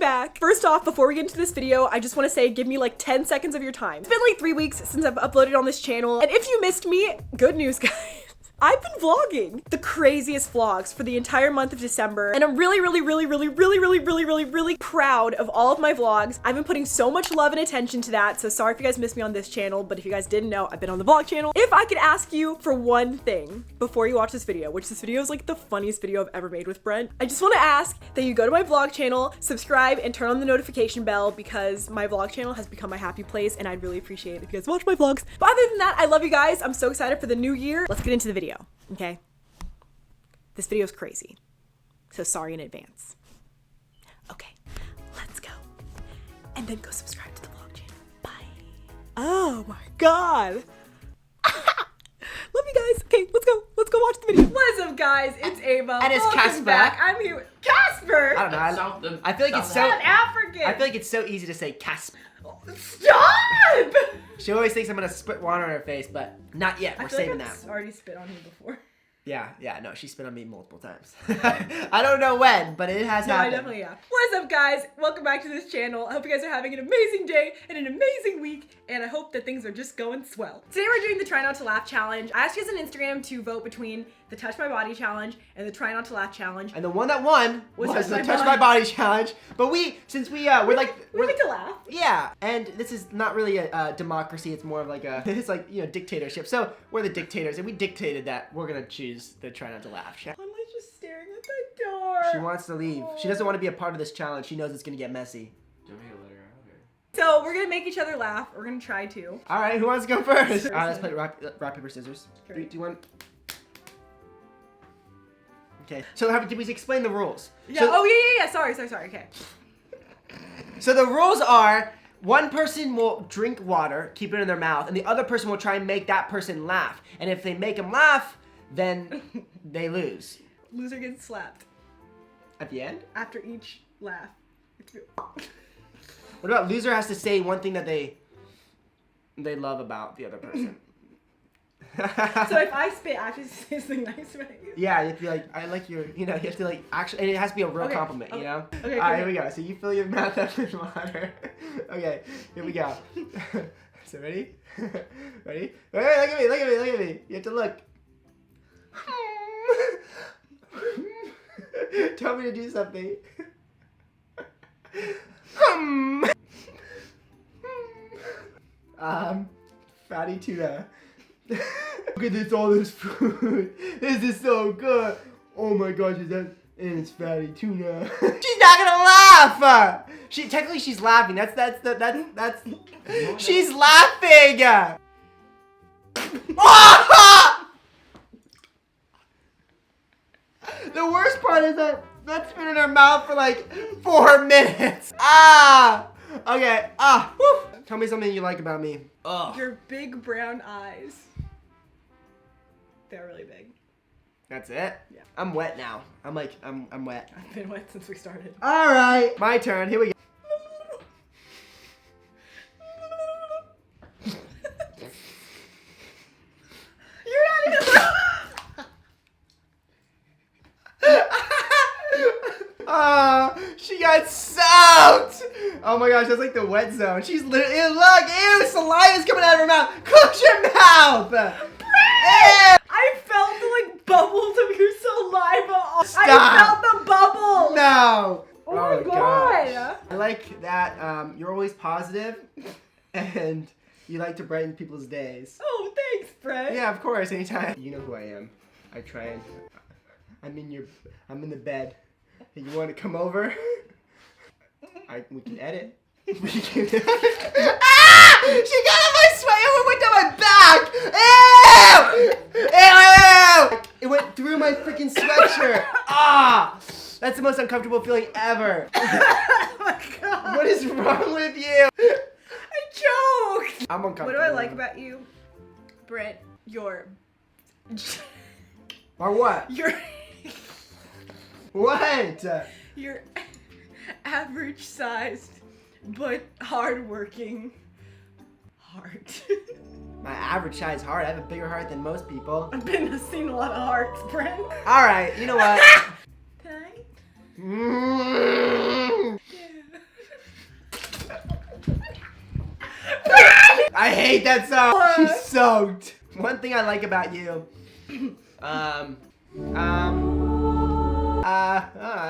back. First off, before we get into this video, I just want to say, give me like 10 seconds of your time. It's been like 3 weeks since I've uploaded on this channel, and if you missed me, good news, guys. I've been vlogging the craziest vlogs for the entire month of December, and I'm really proud of all of my vlogs. I've been putting so much love and attention to that, so sorry if you guys missed me on this channel, but if you guys didn't know, I've been on the vlog channel. If I could ask you for one thing before you watch this video, which this video is like the funniest video I've ever made with Brent, I just want to ask that you go to my vlog channel, subscribe, and turn on the notification bell, because my vlog channel has become my happy place, and I'd really appreciate it if you guys watch my vlogs. But other than that, I love you guys. I'm so excited for the new year. Let's get into the video. Okay, this video is crazy, so sorry in advance. Okay, let's go, and then go subscribe to the vlog channel. Bye. Oh my god. Love you guys. Okay, let's go watch the video. What is up, guys? It's Ava. And it's Casper. Back. I'm here with Casper. I don't know. I feel like it's so African. I feel like it's so easy to say Casper. Stop! She always thinks I'm gonna spit water on her face, but not yet. We're saving that. I've already spit on you before. Yeah, no, she spit on me multiple times. I don't know when, but it has happened. I definitely have. What's up, guys? Welcome back to this channel. I hope you guys are having an amazing day and an amazing week, and I hope that things are just going swell. Today we're doing the Try Not to Laugh challenge. I asked you guys on Instagram to vote between the Touch My Body challenge and the Try Not to Laugh challenge. And the one that won was the Touch My Body challenge. But since we like to laugh. Yeah, and this is not really a democracy. It's more of like it's like, you know, dictatorship. So we're the dictators, and we dictated that we're gonna choose the Try Not to Laugh challenge. I'm like just staring at the door. She wants to leave. She doesn't want to be a part of this challenge. She knows it's gonna get messy. So we're gonna make each other laugh. We're gonna try to. All right, who wants to go first? All right, let's play rock paper scissors. Sure. Do you want? Okay. So did we explain the rules? Yeah. So, Yeah. Sorry. Okay. So the rules are: one person will drink water, keep it in their mouth, and the other person will try and make that person laugh. And if they make them laugh, then they lose. Loser gets slapped. At the end? After each laugh. What about loser has to say one thing that they love about the other person? So if I spit, I have to say something nice about you? Yeah, you have to be like, I like your, you know, you have to like, actually, and it has to be a real compliment, you know? Okay, Alright, here we go. So you fill your mouth up with water. Okay, here we go. So ready? Ready? Hey, look at me. You have to look. Tell me to do something. Fatty tuna. Look at all this food. This is so good. Oh my gosh, and it's fatty tuna. She's not gonna laugh. Technically she's laughing. That's she's laughing. The worst part is that that's been in her mouth for like 4 minutes. Okay. Whew. Tell me something you like about me. Your big brown eyes. They're really big. That's it? Yeah. I'm wet now. I'm wet. I've been wet since we started. All right. My turn. Here we go. You're not even. She got soaked. Oh my gosh, that's like the wet zone. She's literally, ew, saliva's coming out of her mouth. Close your mouth. I felt the like bubbles of your saliva. Stop. I felt the bubbles. No. Oh my god. I like that you're always positive and you like to brighten people's days. Oh, thanks, Brent. Yeah, of course, anytime. You know who I am. I try and I'm in the bed. Hey, you want to come over? We can edit. We can. She got on my sweat. It went down my back. Ew! It went through my freaking sweatshirt. That's the most uncomfortable feeling ever. Oh my god. What is wrong with you? I choked. I'm uncomfortable. What do I like about you, Brent? Your. Or what? What? You're average sized, but hardworking heart. My average size heart. I have a bigger heart than most people. I've seen a lot of hearts, Brent. All right, you know what? Can I? Mm. Yeah. I hate that song. She's soaked. One thing I like about you, I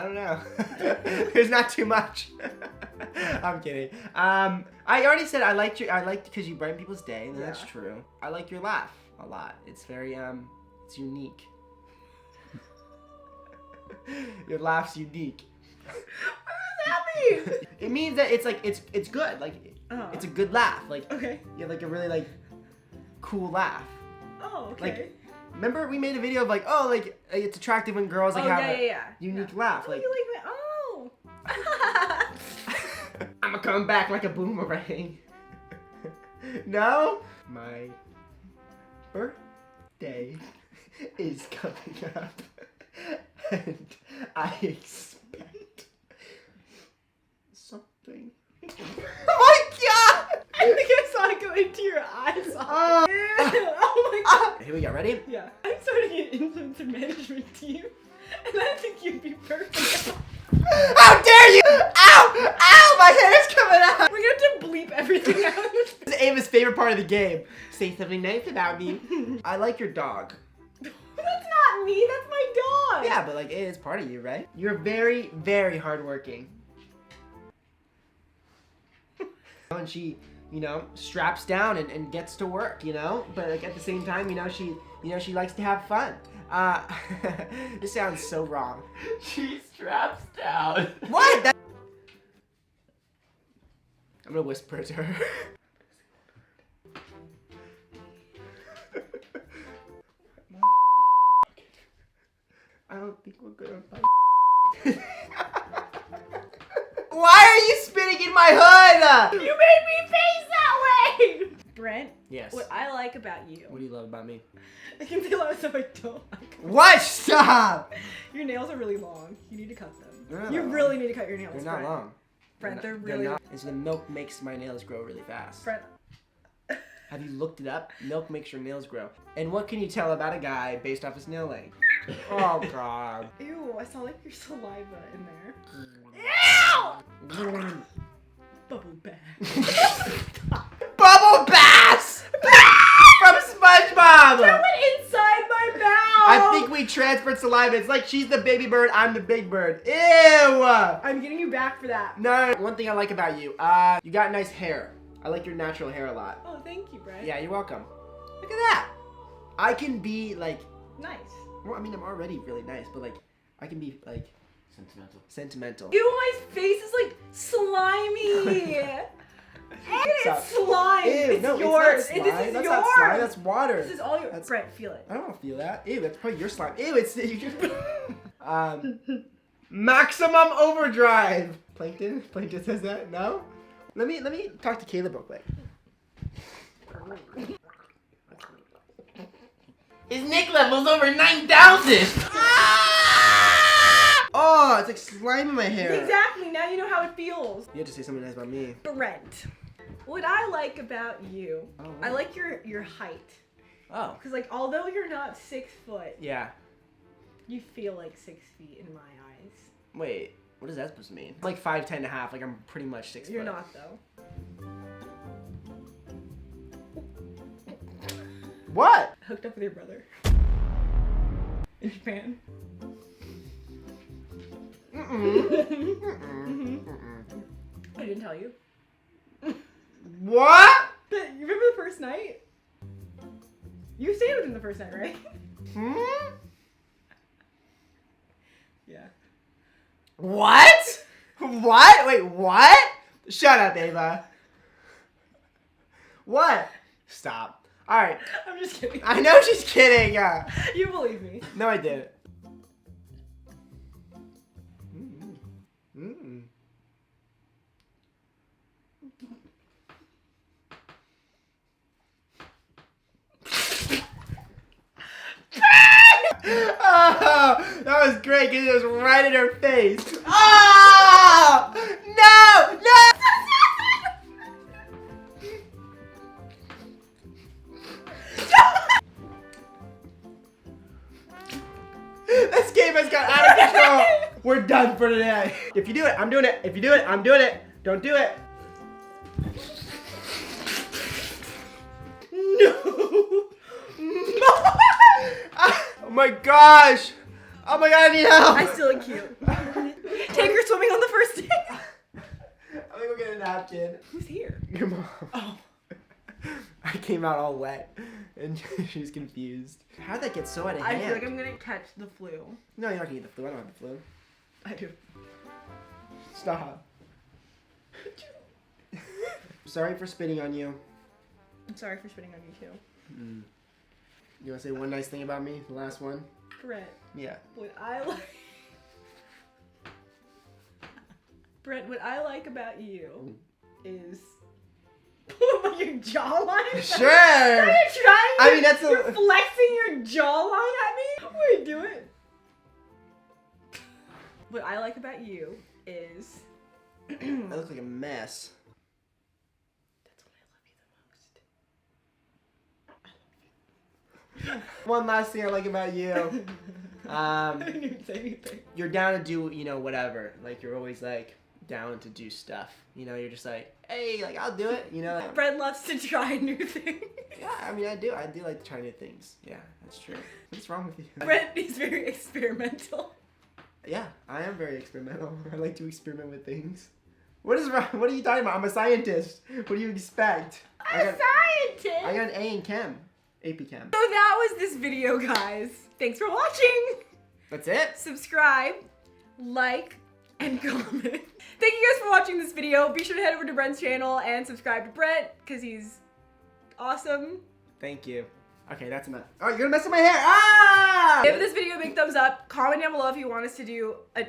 don't know. There's not too much. I'm kidding. I already said I liked because you brighten people's day, and that's true. I like your laugh a lot. It's very it's unique. Your laugh's unique. What does that mean? It means that it's like it's good. Like it's a good laugh. Like okay. You have like a really like cool laugh. Oh, okay. Like remember we made a video of like it's attractive when girls like have a unique laugh. Oh, like you like my oh. I'ma come back like a boomerang. No? My birthday is coming up. And I expect something. Oh my god! I think I saw it go into your eyes. Oh my god. Here we go, ready? Yeah. I'm starting an influencer management team. And I think you'd be perfect. How dare you! Ow! Ow! My hair's coming out! We're gonna have to bleep everything out. This is Ava's favorite part of the game. Say something nice about me. I like your dog. That's not me, that's my dog. Yeah, but like it is part of you, right? You're very, very hardworking. And she, straps down and gets to work, But like at the same time, she likes to have fun. This sounds so wrong. She straps down. What? I'm gonna whisper to her. I don't think we're gonna fight. Why are you spitting in my hood? You made me face that way! Brent, Yes. what I like about you. What do you love about me? I can say a lot of stuff I don't like. What? Stop! Your nails are really long. You need to cut them. They're not You long. really need to cut your nails. They're not Brent. long. Brent, they're not- really not. And so the milk makes my nails grow really fast. Brent. Have you looked it up? Milk makes your nails grow. And what can you tell about a guy based off his nail length? Oh god. Ew, I saw like your saliva in there. Ew! Bubble bath. Bubble bass! From SpongeBob! That went inside my mouth! I think we transferred saliva. It's like she's the baby bird, I'm the big bird. Ew! I'm getting you back for that. No, one thing I like about you, you got nice hair. I like your natural hair a lot. Oh, thank you, Brent. Yeah, you're welcome. Look at that. I can be like, Nice. well, I mean, I'm already really nice, but like, I can be like sentimental. Ew, my face is like slimy. It's slime. Ew, It's no, yours. It's not slime. This is that's yours. not slime. That's water. This is all your. Brent, feel it. I don't feel that. Ew, that's probably your slime. Ew, it's maximum overdrive. Plankton says that. No. Let me talk to Caleb real quick. His Nick level's over 9,000. Oh, it's like slime in my hair. Exactly. Now you know how it feels. You have to say something nice about me. Brent, what I like about you, I like your height. Oh. Because like, although you're not 6 foot, Yeah. you feel like 6 feet in my eyes. Wait. What is that supposed to mean? I'm like 5'10" and a half. Like I'm pretty much 6 foot. You're not though. What? I hooked up with your brother. In Japan. I didn't tell you. What? You remember the first night? You stayed with him the first night, right? Hmm? Yeah. What? What? Wait, what? Shut up, Ava. What? Stop. Alright. I'm just kidding. I know she's kidding. You believe me. No, I didn't. Oh, that was great because it was right in her face. Oh! No! No! This game has got out of control. We're done for today. If you do it, I'm doing it. If you do it, I'm doing it. Don't do it. my gosh! Oh my god, I need help! I still look cute. Take her swimming on the first day. I'm gonna go get a napkin. Who's here? Your mom. Oh. I came out all wet and she's confused. How'd that get so out of hand? I feel like I'm gonna catch the flu. No, you're not gonna get the flu. I don't have the flu. I do. Stop. Sorry for spitting on you. I'm sorry for spitting on you too. You wanna say one nice thing about me? The last one? Brent, Yeah. what I like... Brent, what I like about you is... your jawline? Sure! Are you trying? I mean, that's You're flexing your jawline at me? Wait, do it. What I like about you is... I look like a mess. That's what I love you the most. One last thing I like about you. I didn't even say anything. You're down to do, you know, whatever. Like, you're always, like, down to do stuff. You know, you're just like, hey, like, I'll do it. You know? Like, Brent loves to try new things. yeah, I mean, I do. I do like to try new things. Yeah, that's true. What's wrong with you? Brent is very experimental. Yeah, I am very experimental. I like to experiment with things. What is wrong? What are you talking about? I'm a scientist. What do you expect? I'm a scientist! I got an A in chem. AP Chem. So that was this video, guys. Thanks for watching. That's it? Subscribe, like, and comment. Thank you guys for watching this video. Be sure to head over to Brent's channel and subscribe to Brent, because he's awesome. Thank you. Okay, that's enough. Oh, you're gonna mess with my hair! Ah! Give this video a big thumbs up. Comment down below if you want us to do a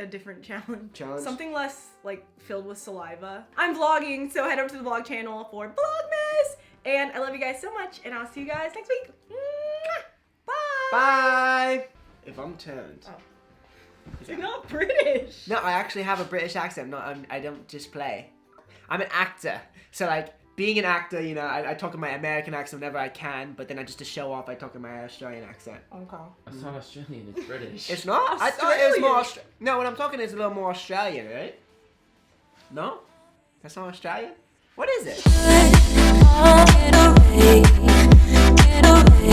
different challenge. Something less, like, filled with saliva. I'm vlogging, so head over to the vlog channel for Vlogmas. And I love you guys so much, and I'll see you guys next week. Bye! Bye! If I'm turned. Oh. You're not British. No, I actually have a British accent. No, I don't just play. I'm an actor. So, like, being an actor, you know, I talk in my American accent whenever I can, but then to show off, I talk in my Australian accent. Okay. It's not Australian, it's British. It's not? I thought it was more No, when I'm talking, it's a little more Australian, right? No? That's not Australian? What is it? Get away, get away.